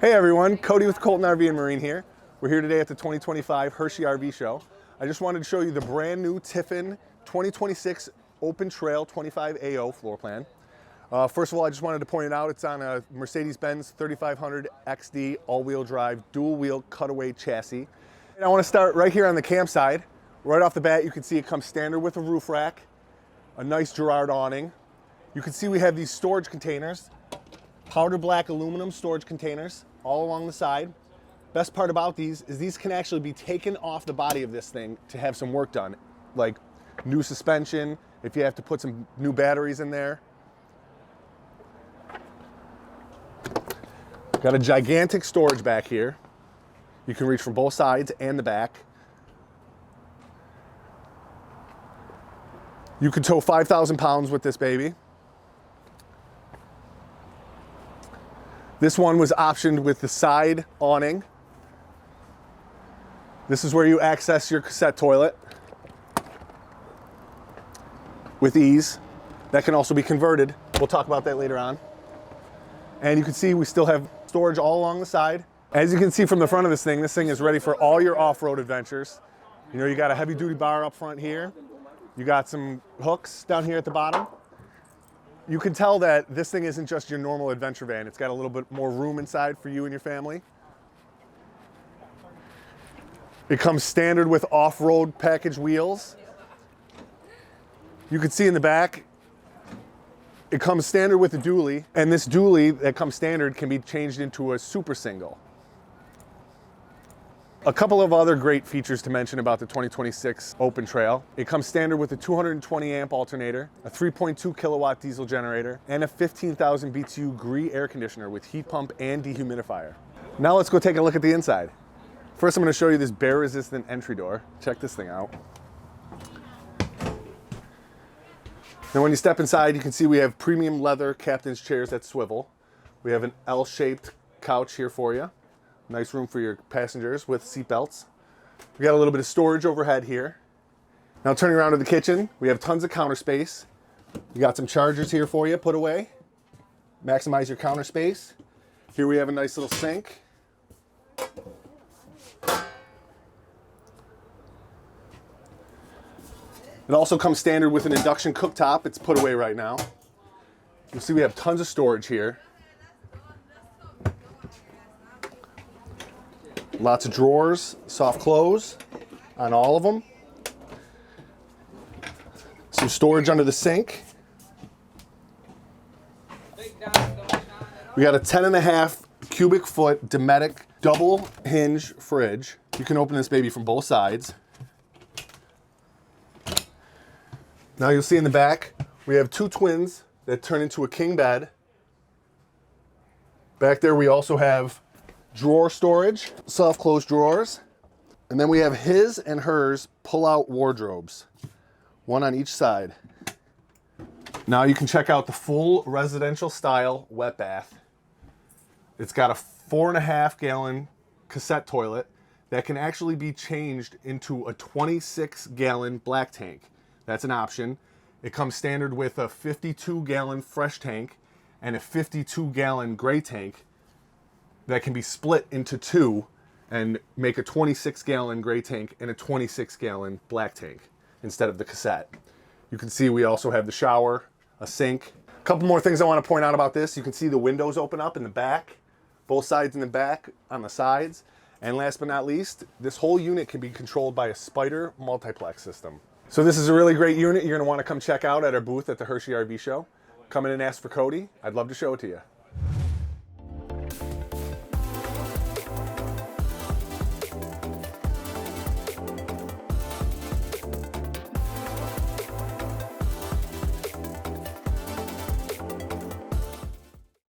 Hey everyone, Cody with Colton RV and Marine here. We're here today at the 2025 Hershey RV show. I just wanted to show you the brand new Tiffin 2026 Open Trail 25AO floor plan. First of all, I just wanted to point it out. It's on a Mercedes-Benz 3500 XD all-wheel drive, dual-wheel cutaway chassis. And I want to start right here on the cam side. Right off the bat, you can see it comes standard with a roof rack, a nice Girard awning. You can see we have these storage containers, powder black aluminum storage containers all along the side. Best part about these is these can actually be taken off the body of this thing to have some work done, like new suspension, if you have to put some new batteries in there. Got a gigantic storage back here. You can reach from both sides and the back. You can tow 5,000 pounds with this baby. This one was optioned with the side awning. This is where you access your cassette toilet with ease. That can also be converted. We'll talk about that later on. And you can see we still have storage all along the side. As you can see from the front of this thing is ready for all your off-road adventures. You know, you got a heavy-duty bar up front here. You got some hooks down here at the bottom. You can tell that this thing isn't just your normal adventure van. It's got a little bit more room inside for you and your family. It comes standard with off-road package wheels. You can see in the back, it comes standard with a dually, and this dually that comes standard can be changed into a super single. A couple of other great features to mention about the 2026 Open Trail. It comes standard with a 220 amp alternator, a 3.2 kilowatt diesel generator, and a 15,000 BTU GREE air conditioner with heat pump and dehumidifier. Now let's go take a look at the inside. First, I'm going to show you this bear resistant entry door. Check this thing out. Now when you step inside, you can see we have premium leather captain's chairs that swivel. We have an L-shaped couch here for you. Nice room for your passengers with seat belts. We got a little bit of storage overhead here. Now turning around to the kitchen, we have tons of counter space. We got some chargers here for you, put away. Maximize your counter space. Here we have a nice little sink. It also comes standard with an induction cooktop. It's put away right now. You'll see we have tons of storage here. Lots of drawers, soft close on all of them. Some storage under the sink. We got a 10.5 cubic foot Dometic double hinge fridge. You can open this baby from both sides. Now you'll see in the back, we have two twins that turn into a king bed. Back there we also have drawer storage, soft close drawers. And then we have his and hers pull-out wardrobes, one on each side. Now you can check out the full residential style wet bath. It's got a 4.5 gallon cassette toilet that can actually be changed into a 26 gallon black tank. That's an option. It comes standard with a 52 gallon fresh tank and a 52 gallon gray tank that can be split into two and make a 26 gallon gray tank and a 26 gallon black tank instead of the cassette. You can see we also have the shower, a sink. A couple more things I want to point out about this. You can see the windows open up in the back, both sides in the back, on the sides. And last but not least, this whole unit can be controlled by a Spider multiplex system. So this is a really great unit you're going to want to come check out at our booth at the Hershey RV show. Come in and ask for Cody. I'd love to show it to you.